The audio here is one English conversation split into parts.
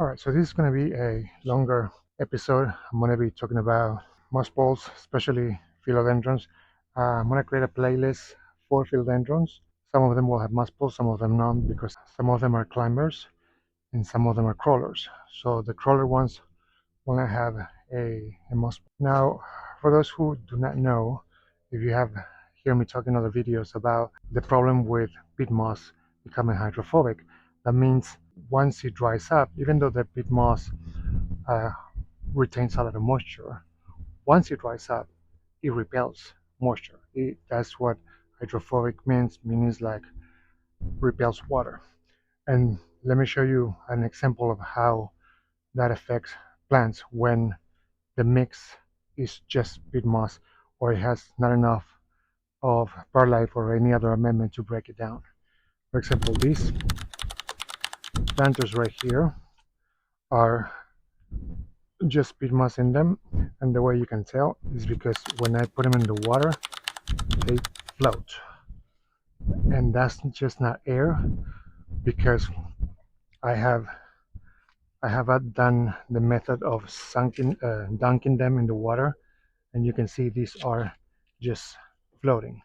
Alright, so this is going to be a longer episode. I'm going to be talking about moss balls, especially philodendrons. I'm going to create a playlist for philodendrons. Some of them will have moss balls, some of them not, because some of them are climbers and some of them are crawlers. So the crawler ones will not have a moss ball. Now, for those who do not know, if you have heard me talk in other videos about the problem with peat moss becoming hydrophobic, that means once it dries up, even though the peat moss uh, retains a lot of moisture, once it dries up, it repels moisture. That's what hydrophobic means. Means like repels water. And let me show you an example of how that affects plants when the mix is just peat moss or it has not enough of perlite or any other amendment to break it down. For example, these planters right here are just peat moss in them, and the way you can tell is because when I put them in the water, they float, and that's just not air because I have I have done the method of dunking them in the water, and you can see these are just floating.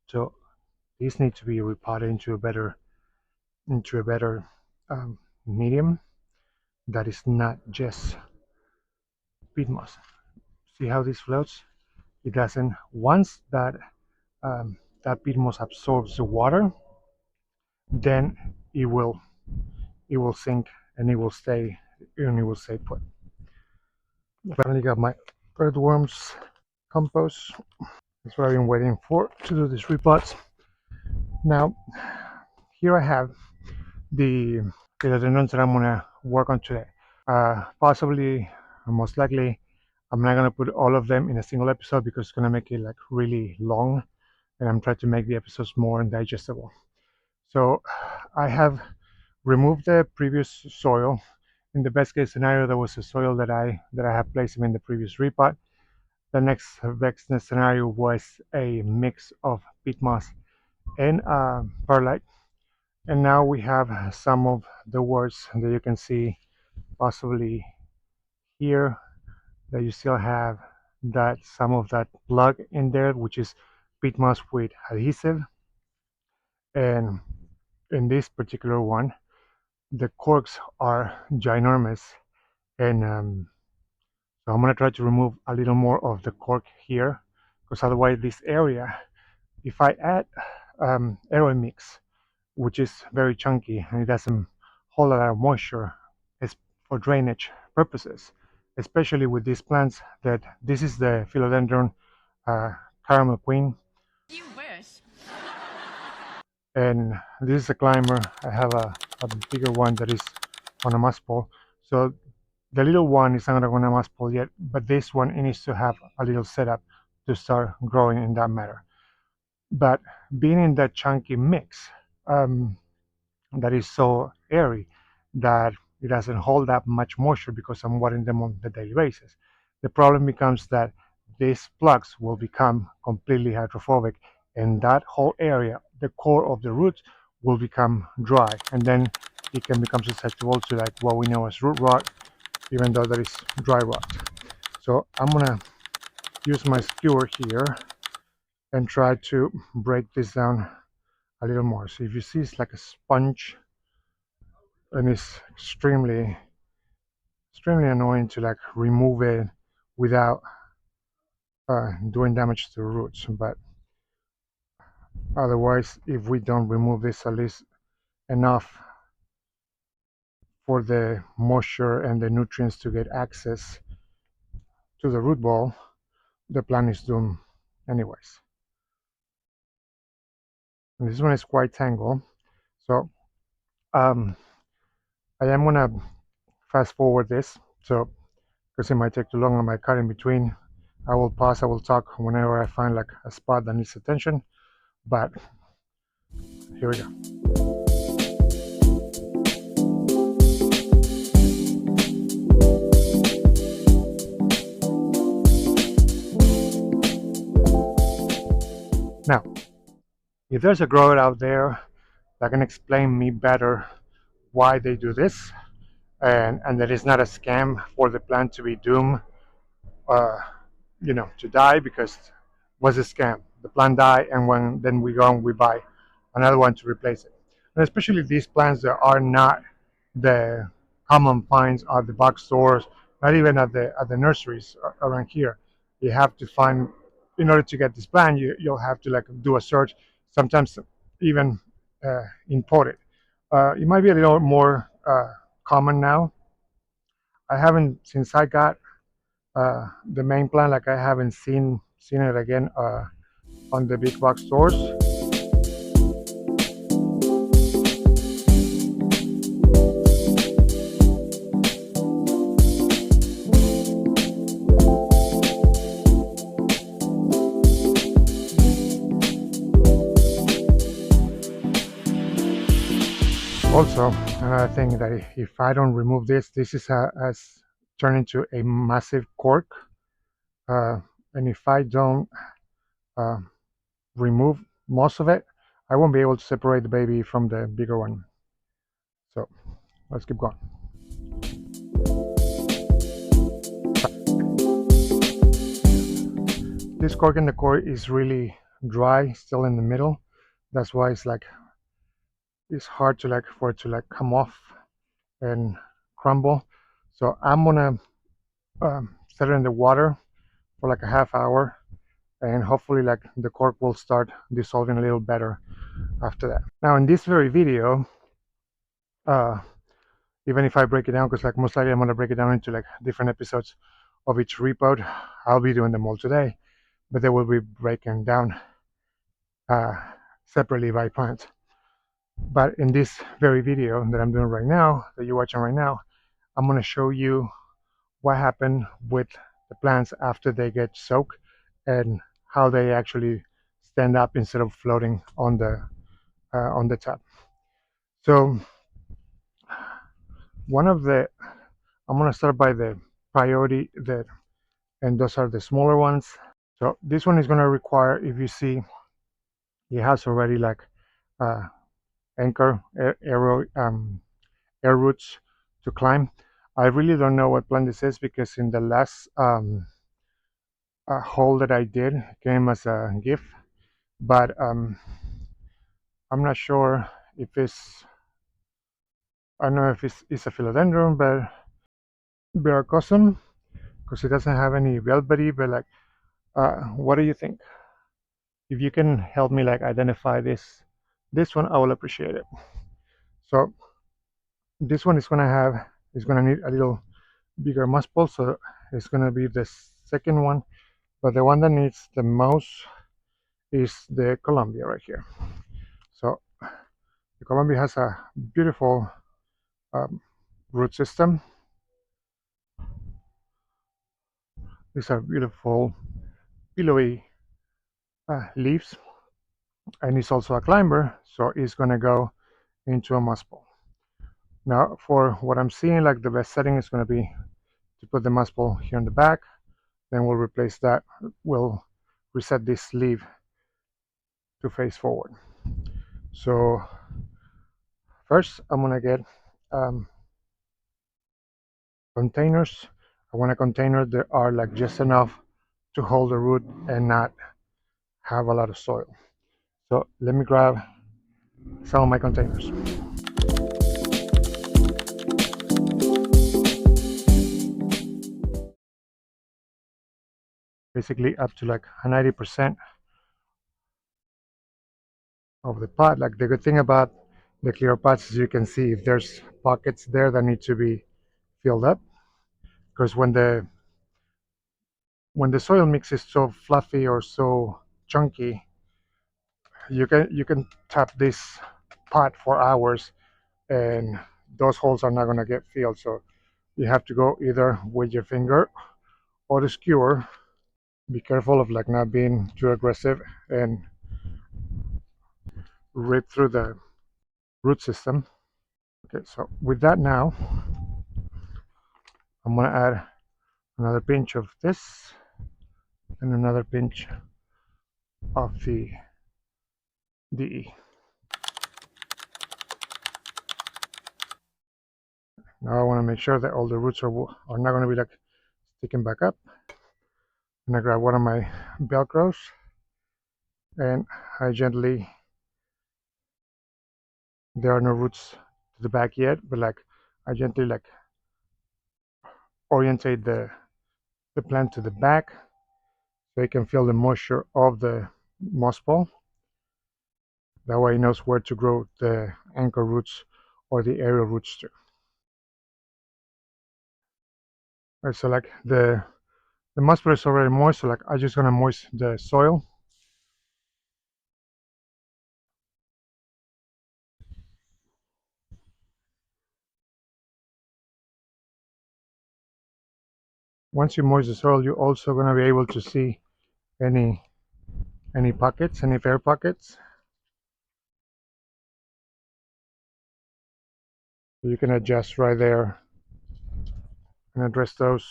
So these need to be repotted into a better medium that is not just peat moss. See how this floats? It doesn't. Once that peat moss absorbs the water, then it will it will sink and it will stay put. Finally got my earthworms compost. That's what I've been waiting for to do these repots. Now here I have the philodendrons that I'm gonna work on today. Possibly, most likely, I'm not gonna put all of them in a single episode because it's gonna make it like really long, and I'm trying to make the episodes more digestible. So I have removed the previous soil. In the best case scenario, there was a soil that I have placed in the previous repot. The next best scenario was a mix of peat moss and perlite. And now we have some of the words that you can see possibly here that you still have that some of that plug in there, which is peat moss with adhesive. And in this particular one, the corks are ginormous, and so I'm gonna try to remove a little more of the cork here, because otherwise this area, if I add aroid mix, which is very chunky and it doesn't hold a lot of moisture, it's for drainage purposes, especially with these plants. That this is the philodendron uh, caramel queen, You wish. and this is a climber. I have a bigger one that is on a moss pole. So the little one is not on a moss pole yet, but this one it needs to have a little setup to start growing in that matter. But being in that chunky mix, um, that is so airy that it doesn't hold that much moisture because I'm watering them on the daily basis. The problem becomes that these plugs will become completely hydrophobic, and that whole area, the core of the roots, will become dry, and then it can become susceptible to like what we know as root rot, even though that is dry rot. So I'm gonna use my skewer here and try to break this down a little more. So if you see, it's like a sponge, and it's extremely annoying to like remove it without doing damage to the roots. But otherwise, if we don't remove this at least enough for the moisture and the nutrients to get access to the root ball, the plant is doomed anyways. And this one is quite tangled, so um, I am gonna fast forward this, so because it might take too long, I might cut in between. I will pause, I will talk whenever I find like a spot that needs attention. But here we go. Now, if there's a grower out there that can explain me better why they do this, and that it's not a scam for the plant to be doomed, uh, to die, because what's a scam? The plant die, and when then we go and we buy another one to replace it. And especially these plants that are not the common finds at the box stores, not even at the nurseries around here. You have to find, in order to get this plant, you'll have to like do a search, sometimes even import it. It might be a little more common now. I haven't, since I got the main plant, like I haven't seen it again on the big box stores. Also, another thing that if I don't remove this, this has turned into a massive cork, and if I don't uh, remove most of it, I won't be able to separate the baby from the bigger one. So let's keep going. This cork in the core is really dry, still in the middle. That's why it's hard to for it to come off and crumble. So I'm gonna set it in the water for like a half hour, and hopefully like the cork will start dissolving a little better after that. Now in this very video, uh, even if I break it down, because like most likely I'm gonna break it down into like different episodes of each repot, I'll be doing them all today, but they will be breaking down uh, separately by plant. But in this very video that I'm doing right now, that you're watching right now, I'm going to show you what happened with the plants after they get soaked and how they actually stand up instead of floating on the top. So I'm going to start by the priority and those are the smaller ones. So this one is going to require, if you see, it has already like uh, anchor air roots to climb. I really don't know what plant this is, because in the last haul that I did, it came as a gift, but I'm not sure if I don't know if it's a philodendron, but Veracosum, because it doesn't have any velvety, but like, what do you think? If you can help me like identify this one, I will appreciate it. So this one is gonna need a little bigger muspel, so it's gonna be the second one, but the one that needs the most is the Columbia right here. So the Columbia has a beautiful um, root system. These are beautiful pillowy leaves, and it's also a climber, so it's gonna go into a muspel. Now for what I'm seeing, like the best setting is gonna be to put the muspel here in the back, then we'll replace that, we'll reset this sleeve to face forward. So first I'm gonna get containers. I want a container that are like just enough to hold the root and not have a lot of soil. So let me grab some of my containers. Basically up to like 90% of the pot. Like the good thing about the clear pots is you can see if there's pockets there that need to be filled up, because when the soil mix is so fluffy or so chunky, you can tap this pot for hours and those holes are not going to get filled. So you have to go either with your finger or the skewer. Be careful of like not being too aggressive and rip through the root system. Okay, so with that now, I'm going to add another pinch of this and another pinch of the DE. Now I want to make sure that all the roots are not going to be like sticking back up. And I grab one of my Velcros and I gently, there are no roots to the back yet, but like I gently like orientate the plant to the back so it can feel the moisture of the moss ball. That way it knows where to grow the anchor roots or the aerial roots to. All right, so like the moss ball is already moist, so like I'm just gonna moisten the soil. Once you moisten the soil, you're also gonna be able to see any pockets, any air pockets. So you can adjust right there and address those.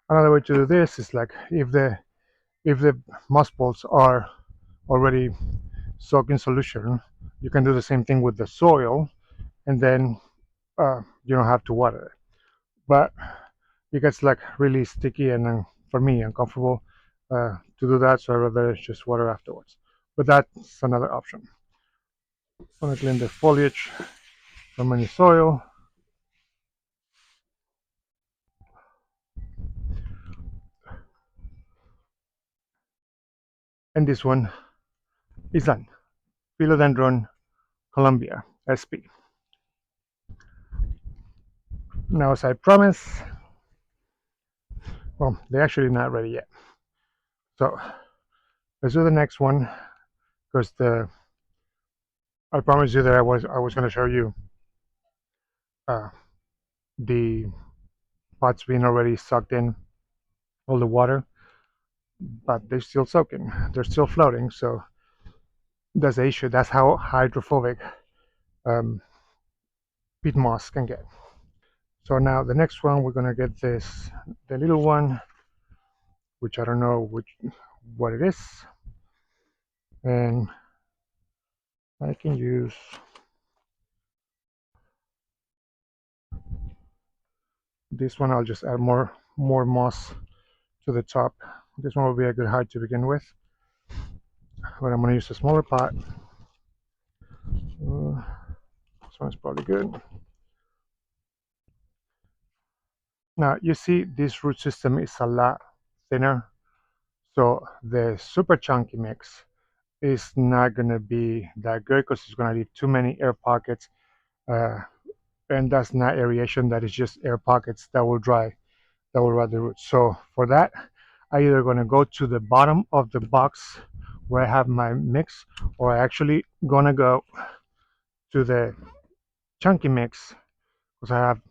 Another way to do this is like if the moss balls are already soaked in solution, you can do the same thing with the soil, and then you don't have to water it. But it gets like really sticky and for me uncomfortable to do that, so I rather just water afterwards. But that's another option. I'm gonna clean the foliage from any soil. And this one is done. Philodendron Columbia, SP. Now, as I promised, well, they're actually not ready yet. So let's do the next one because I promised you that I was going to show you uh, the pots being already sucked in all the water, but they're still soaking. They're still floating. So that's the issue. That's how hydrophobic um, peat moss can get. So now the next one, we're gonna get the little one, which I don't know what it is, and I can use this one. I'll just add more moss to the top. This one will be a good height to begin with, but I'm gonna use a smaller pot. This one's probably good. Now you see this root system is a lot thinner, so the super chunky mix is not gonna be that good because it's gonna leave too many air pockets, uh, and that's not aeration. That is just air pockets that will dry the roots. So for that, I either gonna go to the bottom of the box where I have my mix, or I actually gonna go to the chunky mix because I have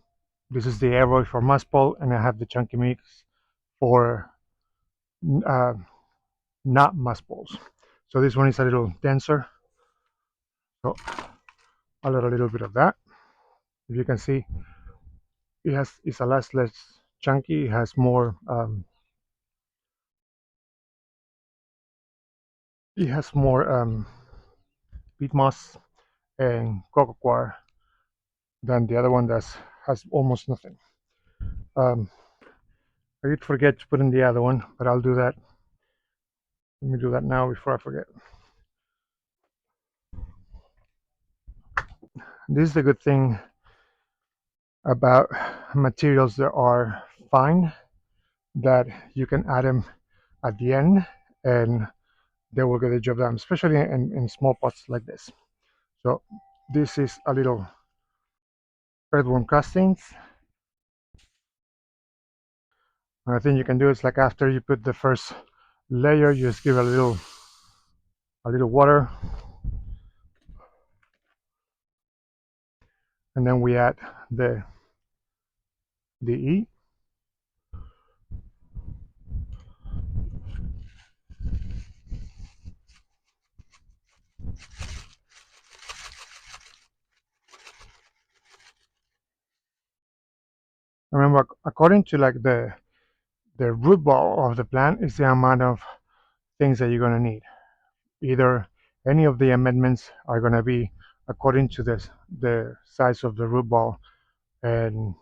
this is the aroid for moss ball, and I have the chunky mix for uh, not moss balls. So this one is a little denser, so I'll add a little bit of that. If you can see, it's a less chunky. It has more peat moss and coco coir than the other one that has almost nothing. Um, I did forget to put in the other one, but I'll do that. Let me do that now before I forget. This is the good thing about materials that are fine, that you can add them at the end and they will get the job done, especially in small pots like this. So this is a little earthworm castings. Another thing you can do is like after you put the first layer, you just give a little water, and then we add the E. Remember, according to like The root ball of the plant is the amount of things that you're going to need. Either any of the amendments are going to be according to the size of the root ball, and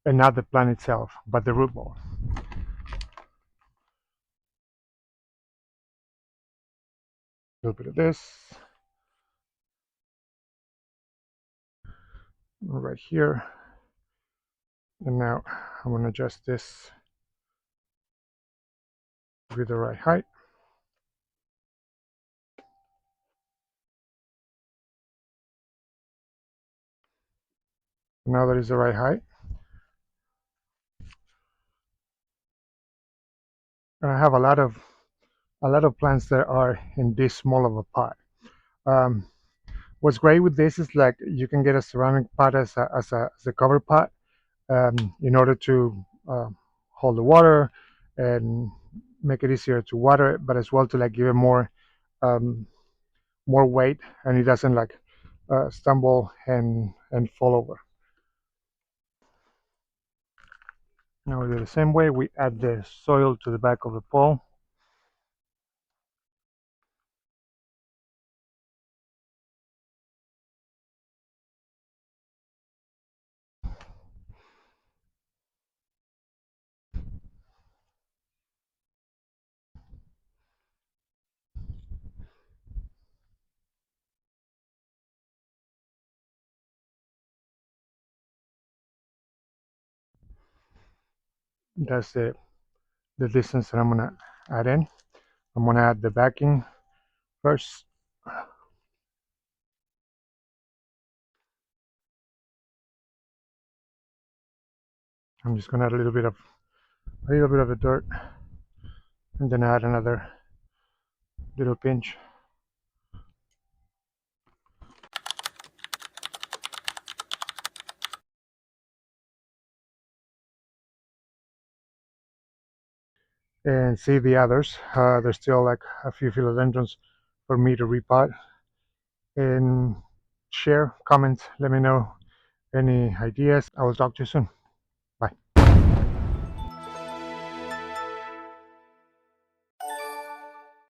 not the plant itself, but the root ball. A little bit of this right here, and now I'm going to adjust this with the right height. Now that is the right height, and I have a lot of plants that are in this small of a pot. Um, what's great with this is like you can get a ceramic pot as a cover pot, in order to hold the water and make it easier to water it, but as well to like give it um, more weight, and it doesn't like stumble and fall over. Now we do the same way. We add the soil to the back of the pole. That's the distance that I'm gonna add in. I'm gonna add the backing first. I'm just gonna add a little bit of the dirt, and then add another little pinch. And see the others. There's still like a few philodendrons for me to repot. And share, comment, let me know any ideas. I will talk to you soon.